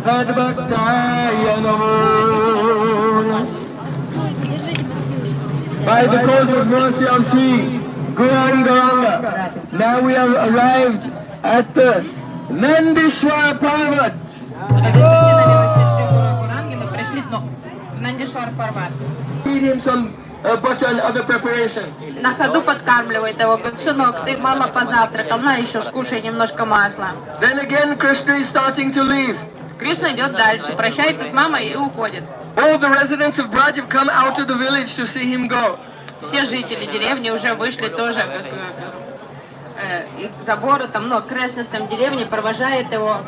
Tadbhaktaya Namo. By the causeless mercy of Sri Gauranga, now we have arrived at the Nandishwar Parvat. Feed him some butter and other preparations. На ходу подкармливает его. Говорит, сынок, ты мало позавтракал, на еще скушай немножко масла. Then again Krishna is starting to leave. Кришна идет дальше, прощается с мамой и уходит. All the residents of Braj have come out of the village to see him go. Все жители деревни уже вышли тоже к забору, там, к окрестностям деревни, провожает его.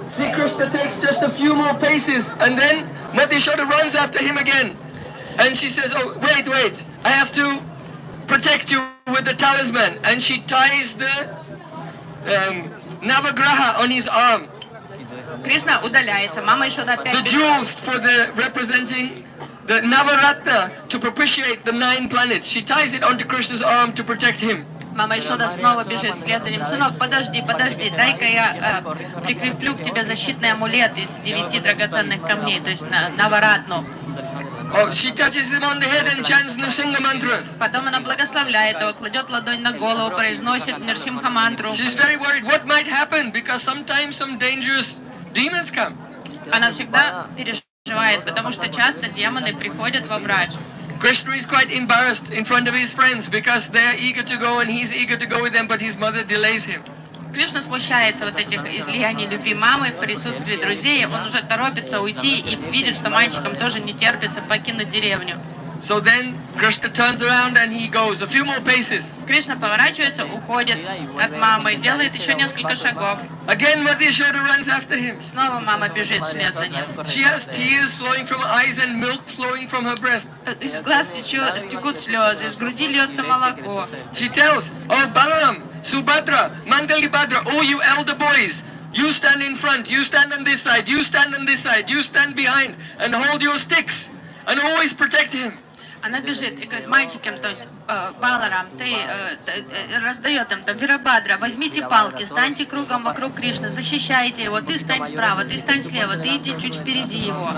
See, Krishna takes just a few more paces, and then Madhushoda runs after him again. And she says, oh, wait, I have to protect you with the talisman. And she ties the Navagraha on his arm. Кришна удаляется, мама еще опять... The jewels for the representing the Navaratna to propitiate the 9 planets. She ties it onto Krishna's arm to protect him. Мама Ишода снова бежит вслед за ним. Сынок, подожди, дай-ка я прикреплю к тебе защитный амулет из 9 драгоценных камней, то есть Наваратну. Oh, she touches him on the head and chants Nrsimha mantras. Потом она благословляет его, кладет ладонь на голову, произносит Нрсимха мантру. She's very worried what might happen because sometimes some dangerous demons come. Она всегда переживает, потому что часто демоны приходят во Брадж. Krishna is quite embarrassed in front of his friends because they are eager to go and he's eager to go with them, but his mother delays him. Кришна смущается вот этих излияний любви мамы в присутствии друзей. Он уже торопится уйти и видит, что мальчикам тоже не терпится покинуть деревню. So then Krishna turns around and he goes a few more paces. Кришна поворачивается, уходит от мамы, делает еще несколько шагов. Again Madhushoda runs after him. Снова мама бежит вслед за ним. She has tears flowing from her eyes and milk flowing from her breast. Из глаз текут слезы, из груди льется молоко. She tells, oh Balaram, Subhadra, Mangalibhadra, oh you elder boys, you stand in front, you stand on this side, you stand on this side, you stand behind and hold your sticks and always protect him. Она бежит и говорит мальчикам, то есть Баларам, ты раздает им там Вирабхадра, возьмите палки, станьте кругом вокруг Кришны, защищайте его, ты стань справа, ты стань слева, ты иди чуть впереди его.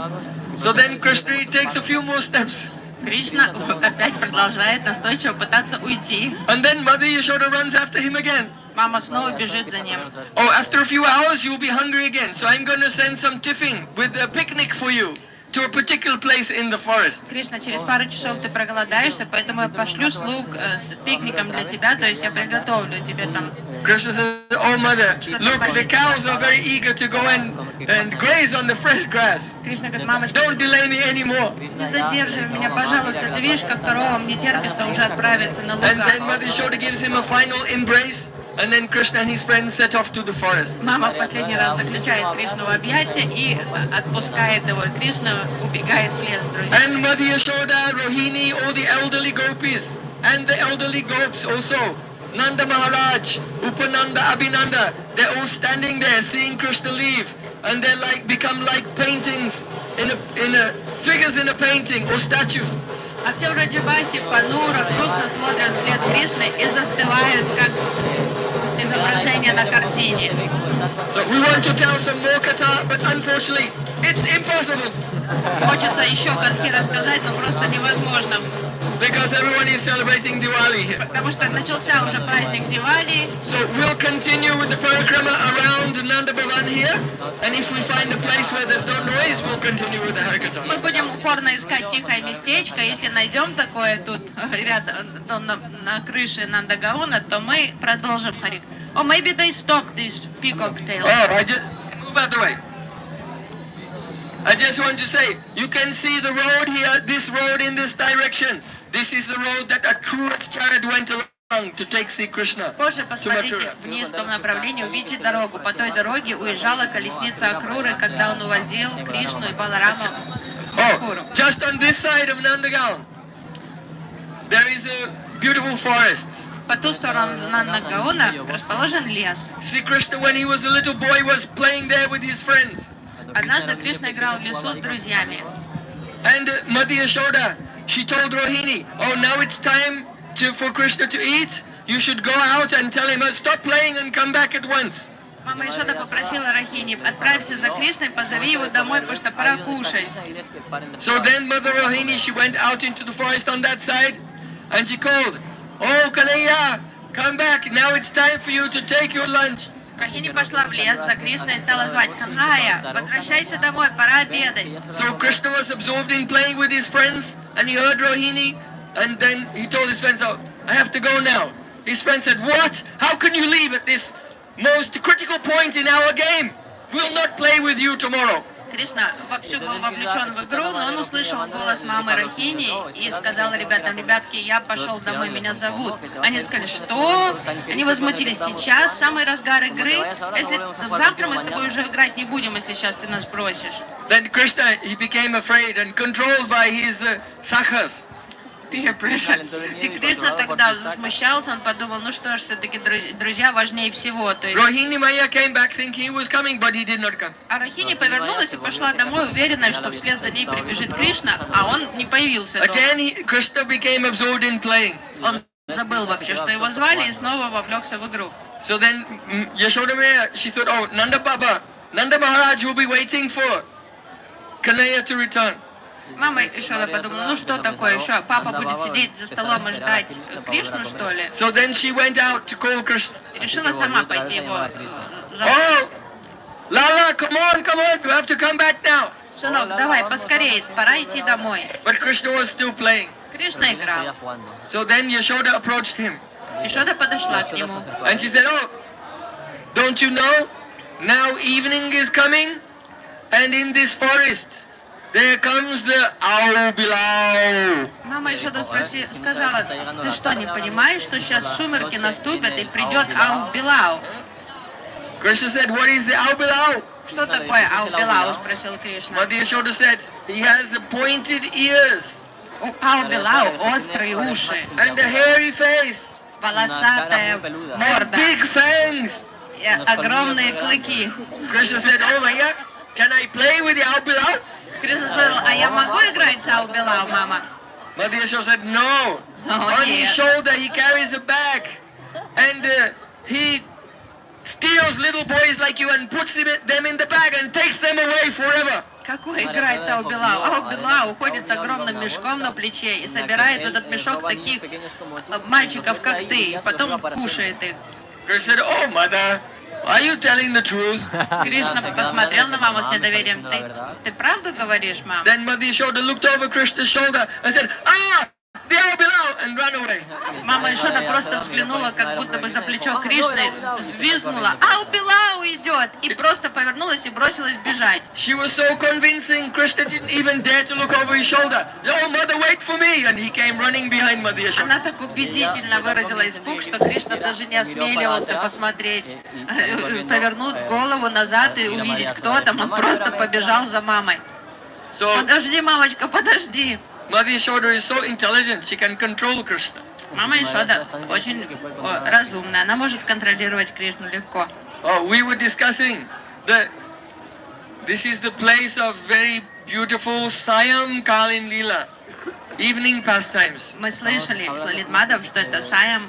So then Krishna takes a few more steps. Кришна опять продолжает настойчиво пытаться уйти. And then Mother Yashoda runs after him again. Мама снова бежит за ним. Oh, after a few hours you'll be hungry again, so I'm going to send some tiffin with a picnic for you to a particular place in the forest. Кришна, через пару часов ты проголодаешься, поэтому я пошлю слуг с пикником для тебя, то есть я приготовлю тебе там. Krishna says, oh mother, look, the cows are very eager to go and graze on the fresh grass. Кришна говорит, мамочка, Don't delay me anymore. не задерживай меня, пожалуйста, ты видишь, как коровам не терпится уже отправиться на луга. And then Mother Yashoda gives him a final embrace, and then Krishna and his friends set off to the forest. Мама в последний раз заключает Кришну в объятия и отпускает его, и Кришна убегает в лес, друзья. And Mother Yashoda, Rohini, all the elderly gopis, and the elderly gops also, Nanda Maharaj, Upananda, Abhinanda, they're all standing there seeing Krishna leave, and they're like become like paintings figures in a painting or statues. А все в Раджабасе понуро, грустно смотрят вслед Кришны и застывают, как изображение на картине. So we want to tell some more katha, but unfortunately, it's impossible. Хочется еще катхи рассказать, но просто невозможно. Because everyone is celebrating Diwali here. Потому что начался уже праздник Дивали. So we'll continue with the parikrama around Nandagaon here, and if we find a place where there's no noise, we'll continue with the Harikatha. Мы будем упорно искать тихое местечко. Если найдем такое тут рядом на крыше Нандагаона, то мы продолжим Харик. Oh, maybe they stopped this peacock tail. Oh, I just move out the way. I just want to say, you can see the road here, this road in this direction. This is the road that Akrura's chariot went along to take Sri Krishna Позже to посмотрите Mathura. вниз в том направлении, увидите дорогу. По той дороге уезжала колесница Акруры, когда он увозил Кришну и Баларама в Мадхуру. Oh, just on this side of Nandagaon, there is a beautiful forest. По ту сторону Нандагаона расположен лес. Sri Krishna, when he was a little boy, was playing there with his friends. Однажды Кришна играл в лесу с друзьями. And Mother Yashoda, she told Rohini, oh, now it's time for Krishna to eat. You should go out and tell him, stop playing and come back at once. Мама Ишода попросила Рахини, отправься за Кришной, позови его домой, потому что пора кушать. So then Mother Rohini, she went out into the forest on that side and she called, "Oh, Kanaya, come back. Now it's time for you to take your lunch." Рахини пошла в лес за Кришной и стала звать: Канхая, возвращайся домой, пора обедать. So Krishna was absorbed in playing with his friends and he heard Rohini and then he told his friends, "Oh, I have to go now." His friend said, "What? How can you leave at this most critical point in our game? We'll not play with you tomorrow." Кришна вовсю был вовлечен в игру, но он услышал голос мамы Рахини и сказал ребятам: ребятки, я пошел домой, меня зовут. Они сказали: что? Они возмутились: сейчас самый разгар игры, если завтра мы с тобой уже играть не будем, если сейчас ты нас бросишь. Then Krishna, he became afraid and controlled by his sakhas. Peer pressure. И Кришна тогда засмущался, он подумал: ну что ж, все-таки друзья важнее всего. То есть... Rohini Maya came back thinking he was coming, but he did not come. А Рахини повернулась и пошла домой, уверенная, что вслед за ней прибежит Кришна, а он не появился дома. Again, Krishna became absorbed in playing. Он забыл вообще, что его звали, и снова вовлекся в игру. So then Yashoda Maya, she thought, "Oh, Nanda Maharaj will be waiting for Kanaya to return." Мама Ишода подумала: ну что такое, еще папа будет сидеть за столом и ждать Кришну, что ли? So then she went out to call Krishna. Решила сама пойти его зовут. "Oh, Lala, come on, you have to come back now." Сынок, давай, поскорее, пора идти домой. But Krishna was still playing. Кришна играл. So then Yashoda approached him. Ишода подошла к нему. And she said, "Oh, don't you know? Now evening is coming, and in this forest, there comes the Au Bilau." Мама Ишода сказала: ты что, не понимаешь, что сейчас сумерки наступят и придет Ау Билау? Krishna said, "What is the Au Bilau?" Что такое Ау Билау? Спросил Кришна. Mother Yashoda said, "He has the pointed ears У Ау Билау острые уши, and a hairy face волосатая and морда big fangs." и огромные клыки. Krishna said, "Oh my God, can I play with the Au Bilau?" Кришна сказал: а я могу играть с Ау Билау, мама? Mother Yashoda said, "No." Oh, On his dear. shoulder he carries a bag and he steals little boys like you and puts them in the bag and takes them away forever. Какой играет с Ау Билау? Ау Билау уходит с огромным мешком на плече и собирает в этот мешок таких мальчиков, как ты, и потом кушает их. Krishna said, "Oh mother, are you telling the truth?" Кришна посмотрел на маму с недоверием. Ты правду говоришь, мам? Then Mother Yashoda looked over Krishna's shoulder and said, "Ah, the Au Bilau," and ran away. Мама Ишода просто взглянула, как будто бы за плечо Кришны, взвизгнула: Ау Билау идет! И просто повернулась и бросилась бежать. She was so convincing, Krishna didn't even dare to look over his shoulder. "Oh mother, wait for me," and he came running behind Mother Yashoda. Она так убедительно выразила испуг, что Кришна даже не осмеливался посмотреть, повернуть голову назад и увидеть, кто там. Он просто побежал за мамой. So Подожди, мамочка, подожди. Mother Yashoda is so intelligent, she can control Krishna. Мама Ишода очень разумная, она может контролировать Кришну легко. Oh, we were discussing this is the place of very beautiful Sayam Kalin Leela, evening pastimes. Мы слышали в Лалит-Мадхав, что это Саям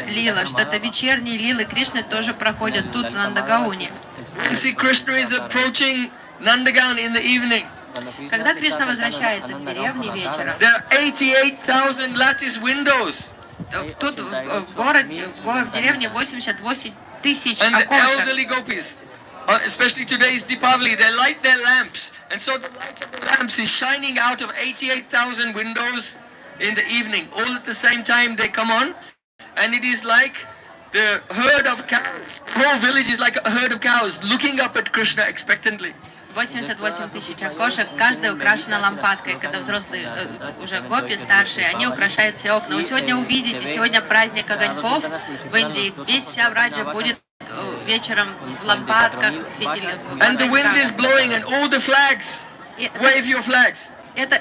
Лила, что это вечерние лилы Кришны тоже проходят тут, в Нандагауне. You see, Krishna is approaching Nandagaon in the evening. Когда Кришна возвращается в деревню вечером, There are 88,000 lattice windows. тут в деревне 88 тысяч And the окошек. elderly gopis, especially today's Deepavali, they light their lamps. And so the light of the lamps is shining out of 88,000 windows in the evening. All at the same time they come on. And it is like the herd of cows. The whole village is like a herd of cows looking up at Krishna expectantly. 88 тысяч окошек, каждая украшена лампадкой. Когда взрослые уже гопи старшие, они украшают все окна. Вы сегодня увидите, сегодня праздник огоньков в Индии. Вся Враджа будет вечером в лампадках, фитилях. And the wind is blowing and all the flags, wave your flags. Это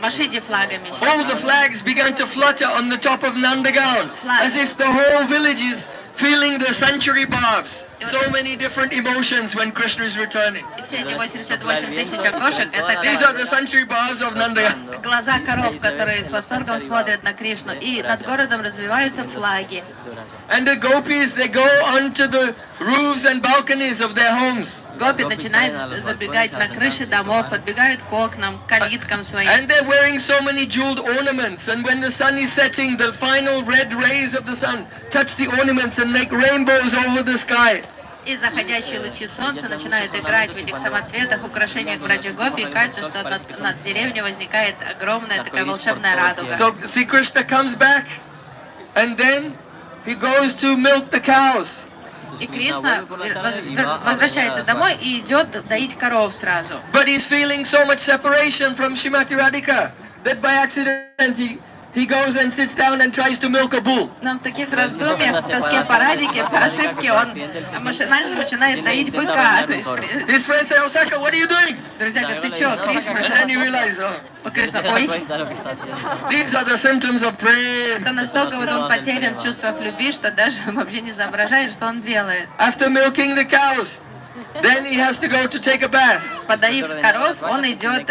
машите флагами. All the flags began to flutter on the top of Nandagaon, as if the whole village is feeling the century barbs. So many different emotions when Krishna is returning. И все эти 88 тысяч окошек, это These are the century barbs of Nandagaon. глаза коров, которые с восторгом смотрят на Кришну. И над городом развиваются флаги. And the gopis, they go onto the roofs and balconies of their homes. Гопи начинают забегать на крыши домов, подбегают к окнам, к калиткам своим. And they're wearing so many jeweled ornaments. And when the sun is setting, the final red rays of the sun touch the ornaments and make rainbows over the sky. И заходящие лучи солнца начинают играть в этих самоцветах, украшениях братьев Гопи, и кажется, что над деревней возникает огромная такая волшебная радуга. So, see, Krishna comes back, and then he goes to milk the cows. И Кришна возвращается домой и идет доить коров сразу. But he's feeling so much separation from Srimati Radhika that by accident he goes and sits down and tries to milk a bull. Но в таких раздумьях, в тоске по Радике, по ошибке, он машинально начинает доить быка. То есть, His friends say, "Oh, Saka, what are you doing?" друзья говорят, ты чё, Кришна? And then he realizes, oh, Кришна, ой, these are the symptoms of prem. это настолько вот он потерян в чувствах любви, что даже вообще не соображает, что он делает. After milking the cows, then he has to go to take a bath. Подоив коров, он идет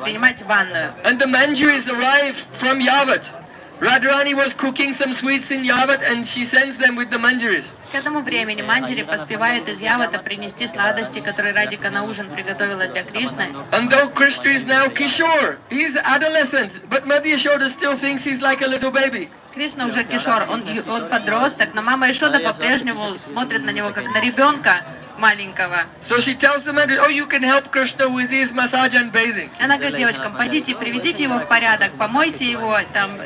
принимать ванную. And the manjaris arrive from Yavat. Radharani was cooking some sweets in Yavat and she sends them with the manjaris. К этому времени Манджари поспевает из Явата принести сладости, которые Радика на ужин приготовила для Кришны. And though Krishna is now Kishore, he's adolescent, but Mother Yashoda still thinks he's like a little baby. Кришна уже кишор, он подросток, но мама Ишода по-прежнему смотрит на него как на ребенка маленького. So she tells the manjaris, oh, you can help Krishna with his massage and bathing. Она говорит девочкам, пойдите, приведите его в порядок, помойте его, там,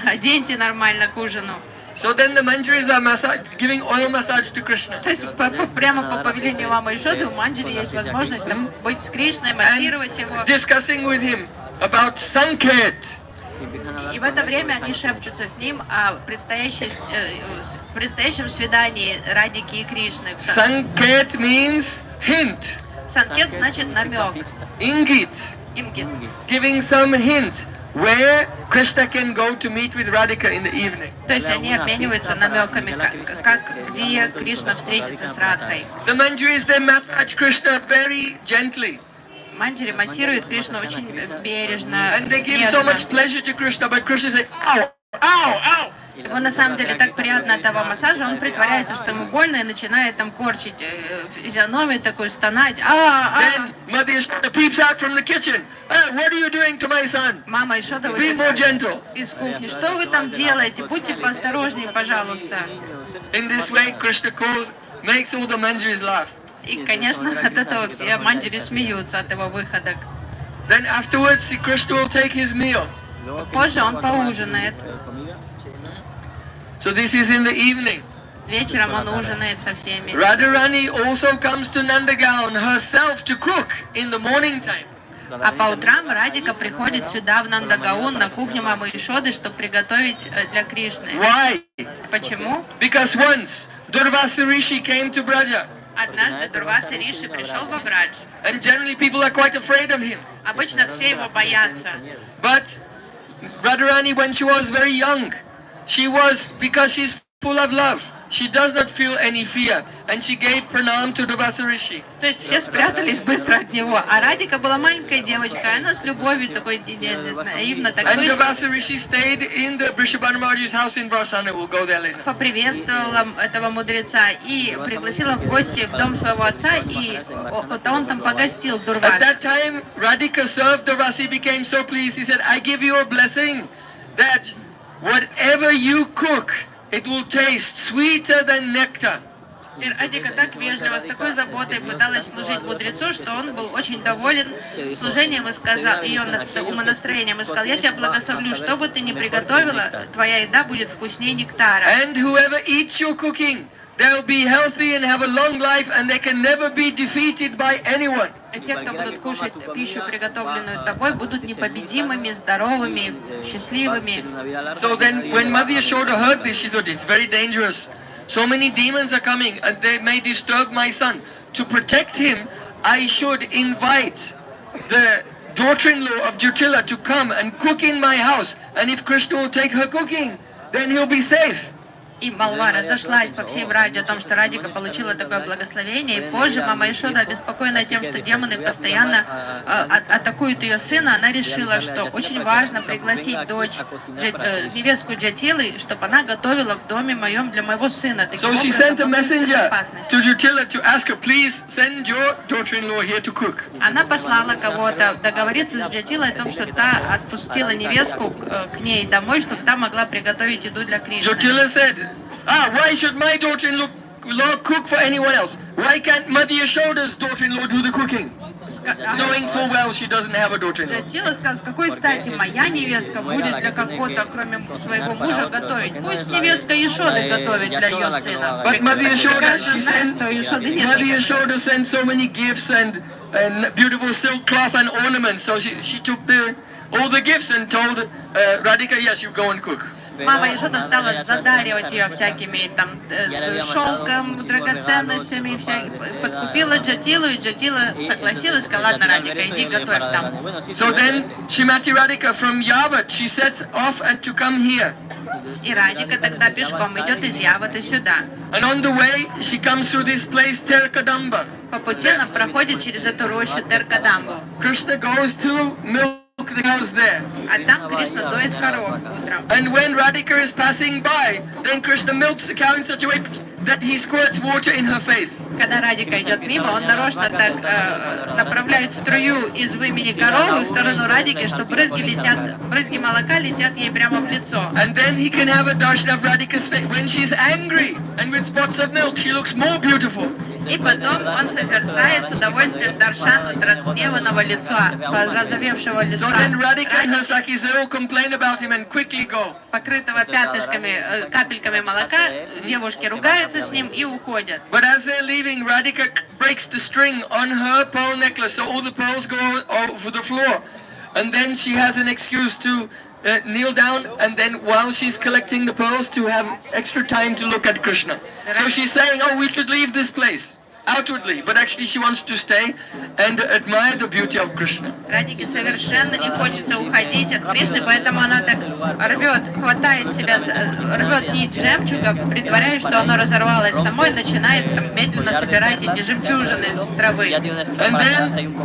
оденьте нормально к ужину. So then the manjaris are giving oil massage to Krishna. То есть прямо по повелению мамы Ишоды у Манджари есть возможность там, быть с Кришной, массировать его. Discussing with him about Sanket. И в это время они шепчутся с ним о предстоящем свидании Радики и Кришны. Sanket means hint. Санкет значит намек. Ingit. Ингит. Giving some hint where Krishna can go to meet with Radhika in the evening. То есть они обмениваются намеками, где Кришна встретится с Радхой. The manjaris, they massage Krishna very gently. Манджари массирует Кришну очень бережно, And they give so нежно. much pleasure to Krishna, but Krishna says, ow, ow, ow. Ему на самом деле так приятно от того массажа, он притворяется, что ему больно, и начинает там корчить физиономию, такой стонать. Then Mother Yashoda peeps out from the kitchen. What are you doing to my son? Мама Ишода Be more gentle. из кухни. Что вы там делаете? Будьте поосторожнее, пожалуйста. In this way, Krishna makes all the manjaris laugh. И, конечно, от этого все манджари смеются от его выходок. Then afterwards, Krishna will take his meal. Позже он поужинает. So this is in the evening. Вечером он ужинает со всеми. Radharani also comes to Nandagaon herself to cook in the morning time. А по утрам Радика приходит сюда, в Нандагаон, на кухню мамы Ишоды, чтобы приготовить для Кришны. Why? Почему? Because once Durvasa Rishi came to Braja. Однажды Дурваса Риши пришел в Брадж. And generally people are quite afraid of him. Обычно все его боятся. But Radharani, when she was very young, because she's full of love, she does not feel any fear. And she gave pranam to Durvasa Rishi. То есть все спрятались быстро от него. А Радика была маленькая девочка, она с любовью такой наивно так And вышла. Durvasa Rishi stayed in the Vrishabhanu Maharaj's house in Varsana. We'll go there later. Поприветствовала этого мудреца и пригласила в гости в дом своего отца, и он там погостил At Дурвас. that time, Radhika served Durvasa. He became so pleased. He said, I give you a blessing that whatever you cook, it will taste sweeter than nectar. И Радика так вежливо, с такой заботой пыталась служить мудрецу, что он был очень доволен служением и сказал, ее умонастроением, и сказал, я тебя благословлю, что бы ты ни приготовила, твоя еда будет вкуснее нектара. And whoever eats your cooking, they'll be healthy and have a long life, and they can never be defeated by anyone. И те, кто будут кушать пищу, приготовленную тобой, будут непобедимыми, здоровыми, счастливыми. So then, when Mother Yashoda heard this, she thought, it's very dangerous. So many demons are coming, and they may disturb my son. To protect him, I should invite the daughter-in-law of Jyotila to come and cook in my house. And if Krishna will take her cooking, then he'll be safe. И молва разошлась по всем радио о том, что Радика получила такое благословение. И позже мама Ишода, обеспокоенная тем, что демоны постоянно атакуют ее сына, она решила, что очень важно пригласить невестку Джатилы, чтобы она готовила в доме моем для моего сына. So she sent a messenger to Jatila to ask her, please send your daughter-in-law here to cook. Она послала кого-то договориться с Джатилой о том, что та отпустила невестку к ней домой, чтобы та могла приготовить еду для Кришны. Jatila said, why should my daughter-in-law cook for anyone else? Why can't Mother Yashoda's daughter-in-law do the cooking? Knowing full well she doesn't have a daughter-in-law. Джатила сказала, с какой стати моя невестка будет для какого-то, кроме своего мужа, готовить? Пусть невестка Ишоды готовит для ее сына. But Mother Yashoda, Mother Yashoda sent so many gifts and beautiful silk cloth and ornaments. So she took all the gifts and told Radhika, yes, you go and cook. Мама Ишода стала задаривать ее всякими там шелком, драгоценностями, подкупила Джатилу, и Джатила согласилась, сказала, ладно, Радика, иди готовь там. So then Shrimati Radhika from Yavat, she sets off and to come here. И Радика тогда пешком идет из Яваты сюда. And on the way, she comes through this place, Terkadamba. По пути она проходит через эту рощу Теркадамбу. Krishna goes to milk the cows there. А там Кришна доит коров утром. And when Radhika is passing by, then Krishna milks the cow in such a way that he squirts water in her face. Когда Радика идет мимо, он нарочно так направляет струю из вымени коровы в сторону Радики, что брызги молока летят ей прямо в лицо. And then he can have a darshan of Radhika's face. When she's angry and with spots of milk, she looks more beautiful. И потом он созерцает с удовольствием даршан от разгневанного лица, порозовевшего лица. So then Radhika and her Sakis, they all complain about him and quickly go. Покрытого пятнышками, капельками молока, девушки ругаются с ним и уходят. But as they're leaving, Radhika breaks the string on her pearl necklace, so all the pearls go over the floor. And then she has an excuse to kneel down, and then while she's collecting the pearls, to have extra time to look at Krishna. So she's saying, we should leave this place outwardly, but actually she wants to stay and admire the beauty of Krishna. Радике совершенно не хочется уходить от Кришны, поэтому она так хватает себя, рвет нить жемчуга, притворяясь, что оно разорвалось само, и начинает там медленно собирать эти жемчужины с травы. And then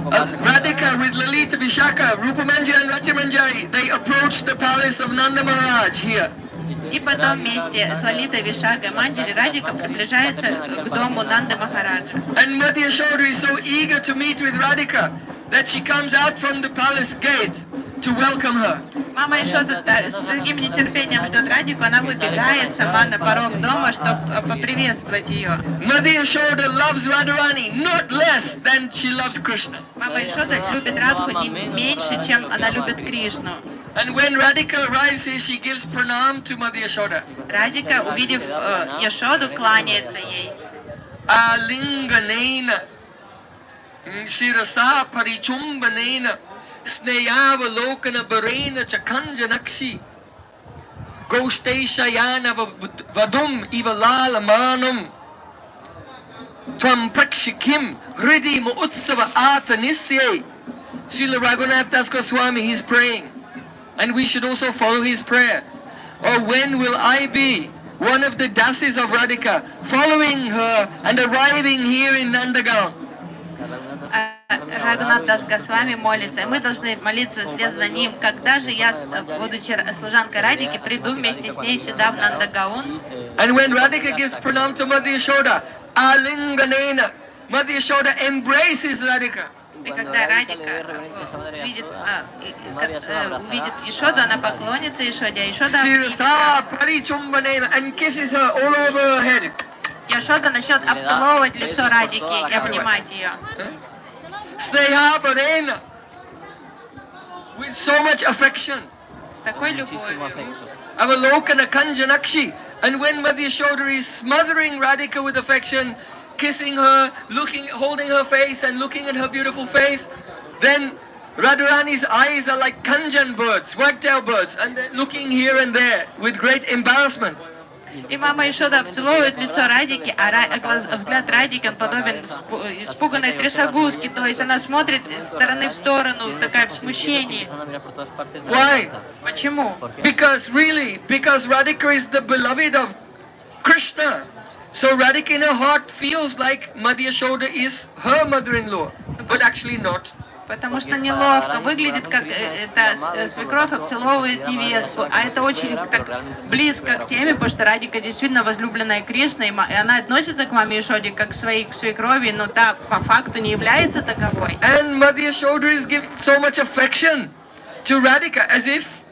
Radhika with Lalita, Vishaka, Rupamanjari and Ratimanjari, they approach the palace of Nanda Maharaj here. И потом вместе с Лалитой, Вишагой, Манджари, Радика приближается к дому Нанды Махараджа. And Mother Yashoda is so eager to meet with Radhika that she comes out from the palace gate to welcome her. Мама Ишода с таким нетерпением ждет Радику, она выбегает сама на порог дома, чтобы поприветствовать ее. Mother Yashoda loves Radharani not less than she loves Krishna. Мама Ишода любит Радху не меньше, чем она любит Кришну. And when Radhika arrives here, she gives pranam to Mother Yashoda. Радика, увидев Яшоду, кланяется ей. Alinganena, Shirasa Parichumbanena, Sneyava Lokana Barena Chakanjanakshi, Goshte Shayana Vadum Ivalala Manum, Tvam Prakshikim, Hridi Mutsava Atanisye. Srila Raghunath Das Goswami, he's praying. And we should also follow his prayer. Or when will I be one of the dasis of Radhika, following her and arriving here in Nandagaon? Рагунат Дас Госвами молится, и мы должны молиться вслед за ним. Когда же я, будучи служанкой Радики, приду вместе с ней сюда, в Нандагаон? And when Radhika gives pranam to Mother Yashoda, Alinganena, Mother Yashoda embraces Radhika. И когда Радика увидит Ишоду, она поклонится Ишоде, а Ишода and kisses her all over her head. Ишода начнет обцеловывать лицо Радики и обнимать ее. Sneha Parena, with so much affection. С такой любовью. Avalokana Kanjanakshi. And when Mother Yashoda is smothering Radhika with affection, kissing her, holding her face and looking at her beautiful face, then Radharani's eyes are like kanjan birds, wagtail birds, and they're looking here and there with great embarrassment. И мама Ишода обцеловывает лицо Радики, а взгляд Радики, он подобен испуганной трясогузке, то есть она смотрит из стороны в сторону, такая в смущении. Why? Почему? Because Radhika is the beloved of Krishna. So Radhika in her heart feels like Mother Yashoda is her mother-in-law, but actually not. Потому что неловко, выглядит как свекровь обцеловывает невестку, а это очень так близко к теме, потому что Радика действительно возлюбленная Кришна, и она относится к маме Ешоде как к своей свекрови, но та по факту не является таковой. And Mother Yashoda is giving so much affection to Radhika, as if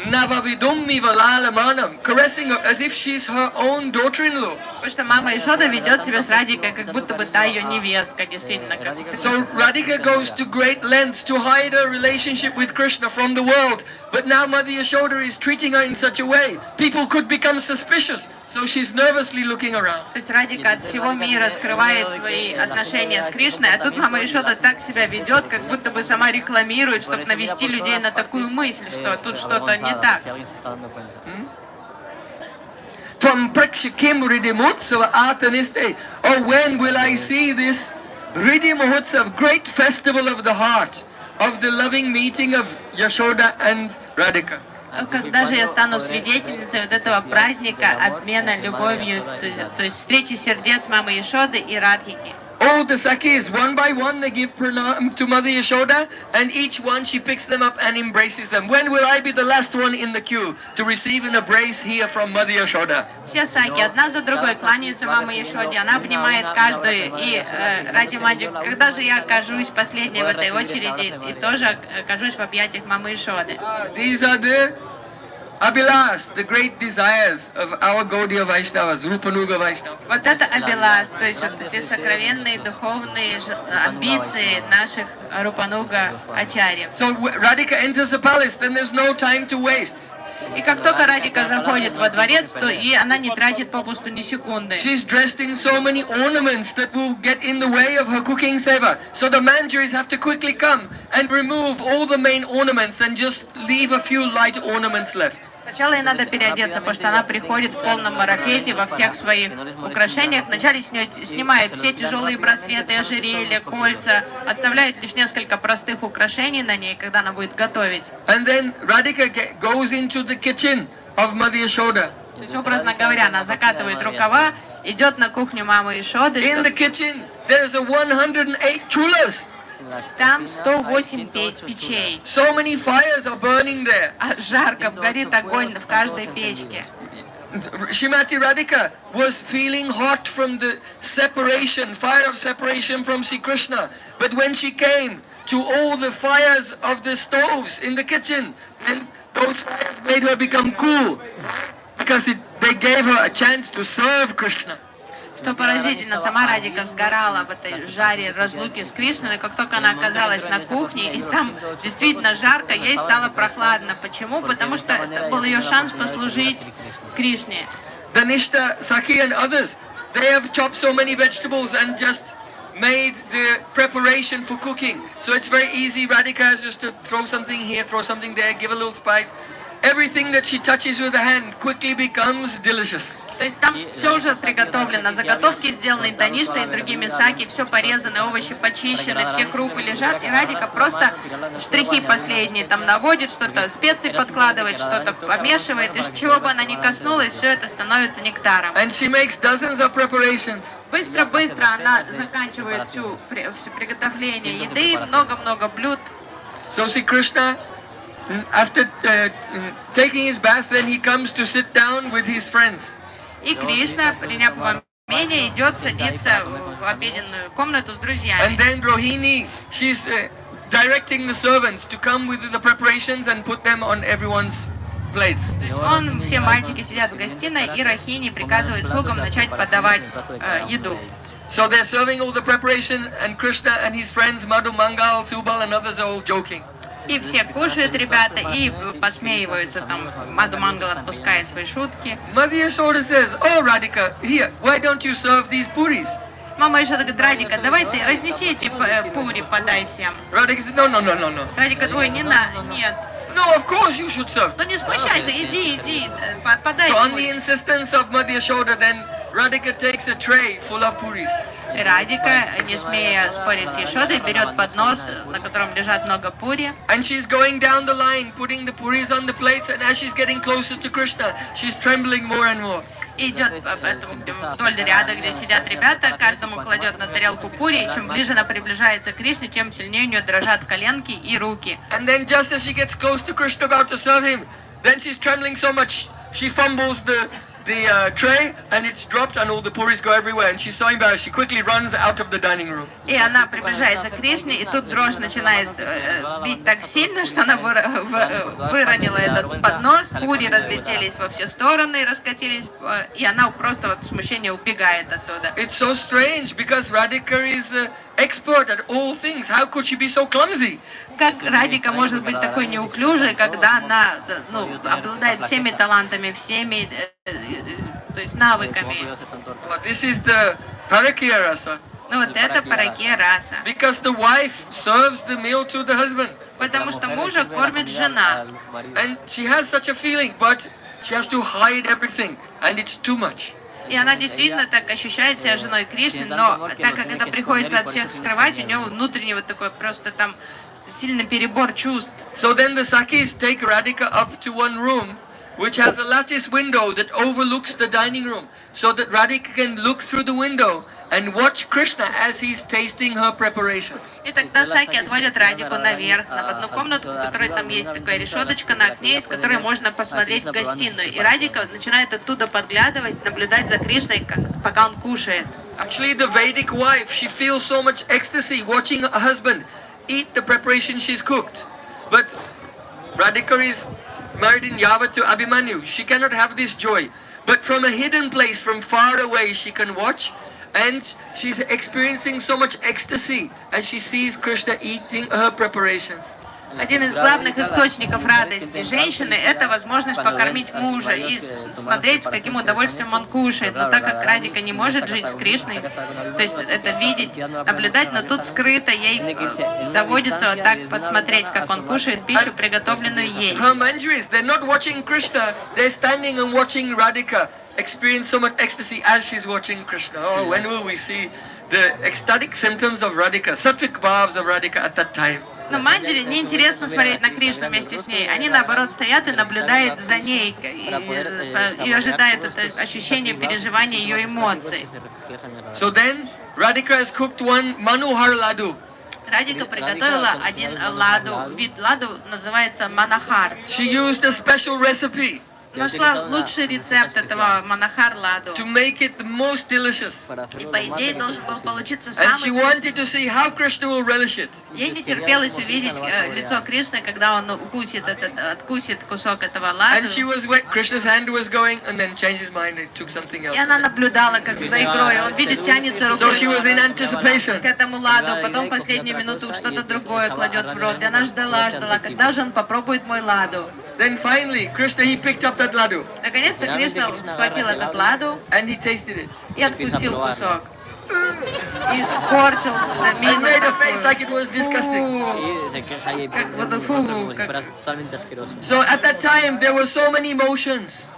Navavidummi Valalamanam, caressing her as if she's her own daughter-in-law. Потому что мама Ешода ведет себя с Радикой, как будто бы та ее невестка, действительно. So Radhika goes to great lengths to hide her relationship with Krishna from the world. But now Mother Yashoda is treating her in such a way, people could become suspicious. So she's nervously looking around. То есть Радика от всего мира скрывает свои отношения с Кришной, а тут мама Ешода так себя ведет, как будто бы сама рекламирует, чтобы навести людей на такую мысль, что тут что-то не так. Tvam prakshikim Riddhi Mahotsava Ataniste. Oh, when will I see this Riddhi Mahotsav, great festival of the heart, of the loving meeting of Yashoda and Radhika? Когда же я стану свидетельницей вот этого праздника обмена любовью, то есть встречи сердец мамы Ешоды и Радхики? All the Sakhis, one by one, they give pranam to Mother Yashoda, and each one she picks them up and embraces them. When will I be the last one in the queue to receive an embrace here from Mother Yashoda? Все саки одна за другой кланяются маме Ешоде, она обнимает каждую, и ради Маджи, когда же я окажусь последней в этой очереди и тоже окажусь в объятиях мамы Ешоды? These are the Abhilas, the great desires of our Gaudiya Vaishnavas, Rupanuga Vaishnavas. Вот это Абилас, то есть вот эти сокровенные духовные амбиции наших Рупануга Ачарьев. So Radhika enters the palace, then there's no time to waste. И как только Радика заходит во дворец, то и она не тратит попусту ни секунды. She's dressed in so many ornaments that will get in the way of her cooking seva. So the manjaris have to quickly come and remove all the main ornaments and just leave a few light ornaments left. Сначала ей надо переодеться, потому что она приходит в полном марафете, во всех своих украшениях. Вначале с нее снимает все тяжелые браслеты, ожерелья, кольца, оставляет лишь несколько простых украшений на ней, когда она будет готовить. And then Radhika goes into the kitchen of Mother Yashoda. То есть, образно говоря, она закатывает рукава, идет на кухню мамы Ешоды. In the kitchen, there's a 108 chulas. Там 108 печей. So many fires are burning there. А жарко, горит огонь в каждой печке. Shrimati Radhika was feeling hot from the separation, fire of separation from Sri Krishna. But when she came to all the fires of the stoves in the kitchen, and those fires made her become cool, because they gave her a chance to serve Krishna. Что поразительно, сама Радика сгорала в этой жаре разлуки с Кришной, как только она оказалась на кухне, и там действительно жарко, ей стало прохладно. Почему? Потому что это был ее шанс послужить Кришне. Dhanishta, Sakhi and others, they have chopped so many vegetables and just made the preparation for cooking. So it's very easy. Radhika has just to throw something here, throw something there, give a little spice. Everything that she touches with her hand quickly becomes delicious. То есть там все уже приготовлено, заготовки сделаны Даништой и другими саки, все порезаны, овощи почищены, все крупы лежат, и Радика просто штрихи последние там наводит, что-то специи подкладывает, что-то помешивает, и чего бы она ни коснулась, все это становится нектаром. And she makes dozens of preparations. Быстро-быстро она заканчивает все приготовление еды, много-много блюд. So see Krishna, after taking his bath, then he comes to sit down with his friends. И Кришна, приняв умение, идет садиться в обеденную комнату с друзьями. And then Rohini, she's directing the servants to come with the preparations and put them on everyone's plates. То есть все мальчики сидят в гостиной, и Рахини приказывает слугам начать подавать еду. So they're serving all the preparation, and Krishna and his friends, Madhu Mangal, Subal and others are all joking. И все кушают ребята и посмеиваются, там Мадху Мангал отпускает свои шутки. Mother Yashoda says, "Oh Radhika, here, why don't you serve these puris?" Мама еще говорит: Радика, давай ты разнеси эти пури, подай всем. Radhika says, "No. Радика, ой, не надо, нет. No, of course you should serve." Ну не смущайся, иди, подай So on the пури. insistence of Mother Yashoda, then Radhika takes a tray full of puris. И Радика, не смея спорить с Ешодой, берет поднос, на котором лежат много пури. And she's going down the line, putting the puris on the plates, and as she's getting closer to Krishna, she's trembling more and more. И идет вдоль ряда, где сидят ребята, каждому кладет на тарелку пури, и чем ближе она приближается к Кришне, тем сильнее у нее дрожат коленки и руки. And then just as she gets close to Krishna about to serve him, then she's trembling so much, she fumbles the tray and it's dropped and all the puris go everywhere and she's so embarrassed, she quickly runs out of the dining room. И она приближается к Кришне, и тут дрожь начинает бить так сильно, что она выронила этот поднос, пури разлетелись во все стороны, раскатились, и она просто от смущения убегает оттуда. It's so strange because Radhika is expert at all things. How could she be so clumsy? Как Радика может быть такой неуклюжей, когда она обладает всеми талантами, всеми то есть навыками? This is the Parakya rasa. Ну вот это паракия раса. Because the wife serves the meal to the husband. Потому что мужа кормит жена. And she has such a feeling, but she has to hide everything. And it's too much. И она действительно так ощущает себя женой Кришны, но так как это приходится от всех скрывать, у нее внутренний вот такой просто там сильный перебор чувств. So then the Sakis take Radhika up to one room, which has a lattice window that overlooks the dining room, so that Radhika can look through the window and watch Krishna as he's tasting her preparations. И тогда Саки отводят Радику наверх, в одну комнатку, в которой там есть такая решеточка на окне, из которой можно посмотреть в гостиную. И Радика начинает оттуда подглядывать, наблюдать за Кришной, пока он кушает. Actually, the Vedic wife, she feels so much ecstasy watching her husband eat the preparation she's cooked. But Radhika is married in Yava to Abhimanyu. She cannot have this joy. But from a hidden place, from far away, she can watch. And she's experiencing so much ecstasy as she sees Krishna eating her preparations. Один из главных источников радости женщины – это возможность покормить мужа и смотреть, с каким удовольствием он кушает. Но так как Радика не может жить с Кришной, то есть это видеть, наблюдать, но тут скрыто ей доводится вот так подсмотреть, как он кушает пищу, приготовленную ей. Her manjaris, they're not watching Krishna, they're standing and watching Radhika experience so much ecstasy as she's watching Krishna. Oh, when will we see the ecstatic symptoms of Radhika, sattvic bhavs of Radhika at that time? Но Манджаре неинтересно смотреть на Кришну вместе с ней. Они, наоборот, стоят и наблюдают за ней и ожидают это ощущение переживания ее эмоций. So then, Radhika has cooked one Manohar laddu. Радика приготовила один ладу. Вид ладу называется манахар. She used a special recipe Нашла лучший рецепт этого манахар ладу. to make it the most delicious. И по идее должен был получиться And she самый... wanted to see how Krishna will relish it. Ей не терпелось увидеть лицо Кришны, когда он откусит кусок этого And ладу. she was where Krishna's hand was going and then changed his mind and took something else. И она наблюдала, как за игрой. Он видит, тянется So she рукой was in anticipation. к этому ладу, потом последнюю минуту что-то другое кладет в рот. И она ждала, когда же он попробует мой ладу. Then finally, Krishna, he picked up that laddu Наконец-то Кришна схватил этот ладу and he tasted it. и откусил кусок. И скорчился на And made a face мину. like it was disgusting. Как вот фу, как... So at that time, there were so many emotions.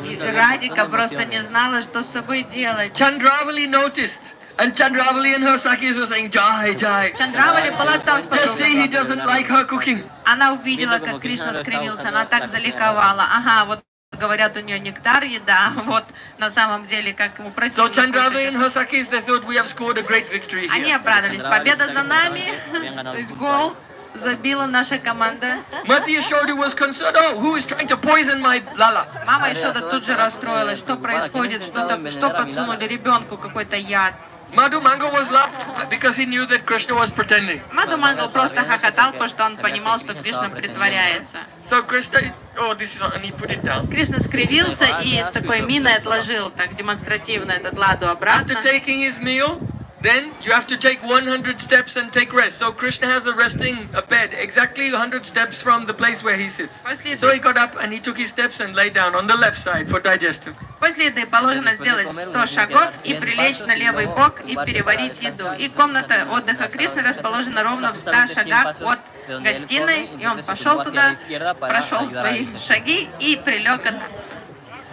И Радика просто не знала, что с собой делать. Chandravali noticed. And Chandravali and her Sakis were saying, Jai, Jai. Чандравали была там с Just see, he подругой. doesn't like her cooking. Она увидела, как Кришна скривился, она так заликовала. Ага, вот говорят, у нее нектар, еда, вот на самом деле, как ему So противно Chandravali and кушать. her Sakis, they thought we have scored a great victory Они here. обрадовались. Победа за нами, то есть гол забила наша команда. Mati Yashoda was concerned, oh, who is trying to poison my lala? Мама Ишода тут же расстроилась, что происходит, что подсунули ребенку, какой-то яд. Madhu Mango was laughing because he knew that Krishna was pretending. Маду Мангал просто хохотал, потому что он понимал, что Кришна притворяется. So Krishna, oh, this is, and he put it down. Кришна скривился и с такой миной отложил так демонстративно этот ладу обратно. After taking his meal, then you have to take 100 steps and take rest. So Krishna has a bed, exactly 100 steps from the place where he sits. So he got up and he took his steps and lay down on the left side for digestion. После еды положено сделать 100 шагов и прилечь на левый бок и переварить еду. И комната отдыха Кришны расположена ровно в 100 шагах от гостиной. И он пошел туда, прошел свои шаги и прилег отдохнуть.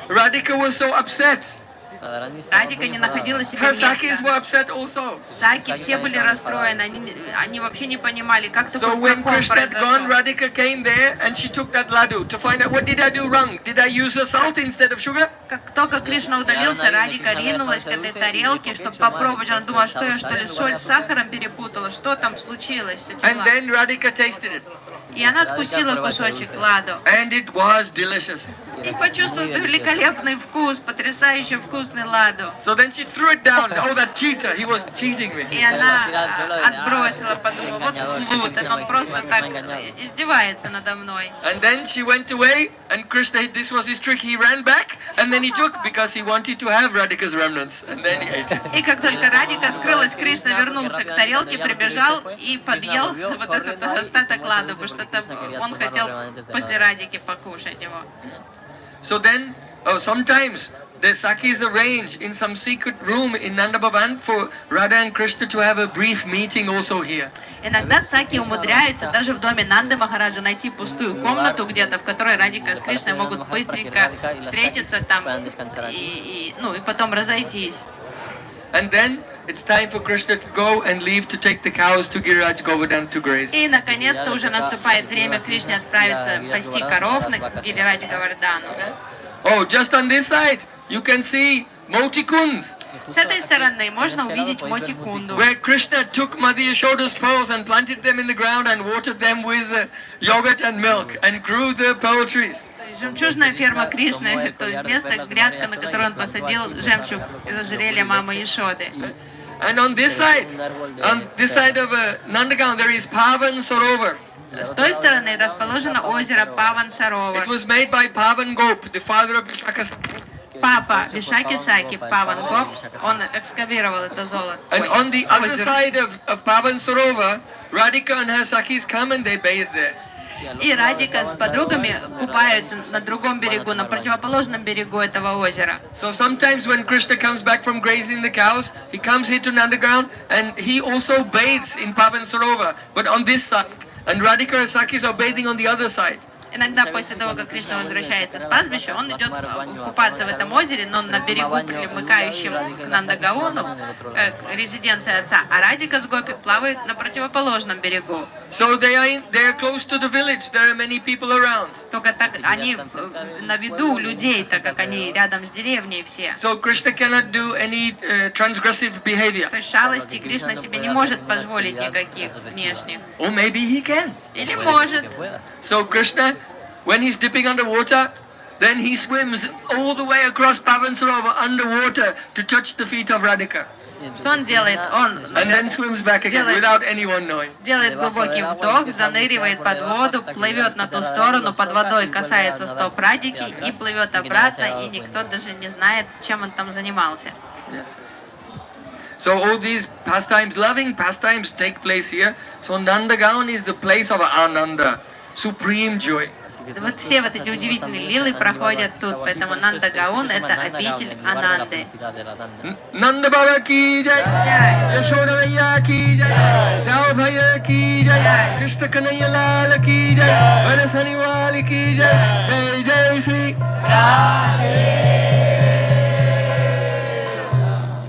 Radhika was so upset. Радика не находила себе Her Sakis места. were upset also. Саки все были расстроены, они вообще не понимали, как So такой when прокол Krishna had gone, произошел. Radhika came there and she took that laddu to find out what did I do wrong? Did I use a salt instead of sugar? как только Кришна удалился, Радика ринулась к этой тарелке, чтобы попробовать. Она думала, что я что ли соль с сахаром перепутала, что там случилось с этим And ладом. then Radhika tasted it. И она откусила кусочек ладу. And it was delicious. И почувствовала великолепный вкус, потрясающе вкусный ладу. So then she threw it down. Oh, that cheater, he was cheating me. И она отбросила, подумала, вот плут, он просто так издевается надо мной. And then she went away, and Krishna, this was his trick. He ran back, and then he took because he wanted to have Radhika's remnants, and then he ate it. И как только Радика скрылась, Кришна вернулся к тарелке, прибежал и подъел вот этот остаток ладу, потому что он хотел после Радики покушать его. So then, sometimes the Sakis arrange in some secret room in Nanda Bhavan for Radha and Krishna to have a brief meeting also here. Иногда саки умудряются даже в доме Нанды Махараджа найти пустую комнату где-то, в которой Радика с Кришной могут быстренько встретиться там и потом разойтись. And then it's time for Krishna to go and leave to take the cows to Giriraj Govardhan to graze. И наконец-то уже наступает время Кришне отправиться пасти коров на Гирирадж Говардану. Oh, just on this side, you can see Motikund, С этой стороны можно увидеть Мотикунду, where Krishna took Mother Yashoda's pearls and planted them in the ground and watered them with yogurt and milk and grew the pearl trees. жемчужная ферма Кришны, то есть место, грядка, на которой он посадил жемчуг из ожерелья мамы Яшоды. And on this side of Nandagaon, there is Pavan Sarovar. С той стороны расположено озеро Паван Саровар. It was made by Pavan Gop, the father of Vishaka. Папа Вишаки Саки, Паван Гоп, он экскавировал это золото. And on the other side of Pavan Sarovar, Radhika and her Sakis come and they bathe there. И Радика с подругами купаются на другом берегу, на противоположном берегу этого озера. So sometimes when Krishna comes back from grazing the cows, he comes here to Nandagaon and he also bathes in Pavan Sarovar, but on this side. And Radhika and Sakis are bathing on the other side. Иногда после того, как Кришна возвращается с пастбища, он идет купаться в этом озере, но на берегу, примыкающем к Нандагаону, к резиденции отца, а Радика с Гопи плавают на противоположном берегу. So they are close to the village. There are many people around. Только так они на виду у людей, так как они рядом с деревней все. So Krishna cannot do any transgressive behavior. То есть шалости Кришна себе не может позволить никаких внешних. Or maybe he can. Или может. So Krishna, when he's dipping underwater, then he swims all the way across Pavan Sarovar underwater to touch the feet of Radhika. Что он делает? Он And then swims back again without anyone knowing. делает глубокий вдох, заныривает под воду, плывет на ту сторону, под водой касается стоп Радики и плывет обратно, и никто даже не знает, чем он там занимался. Yes. So all these pastimes, loving pastimes, take place here. So Nandagaon is the place of Ananda, supreme joy. Вот все вот эти удивительные лилы проходят тут, поэтому Нандагаон — это обитель Ананды. Nanda Baba ki jai, Джай. Yashoda Maiya ki jai, Dao Bhaiya ki jai, Krishna Kanhaiya Lal ki jai, Varasani Wali ki jai, Jai Jai Sri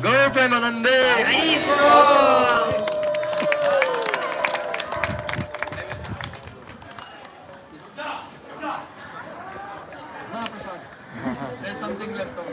Gaur Premanande. Харибол! There's something left over.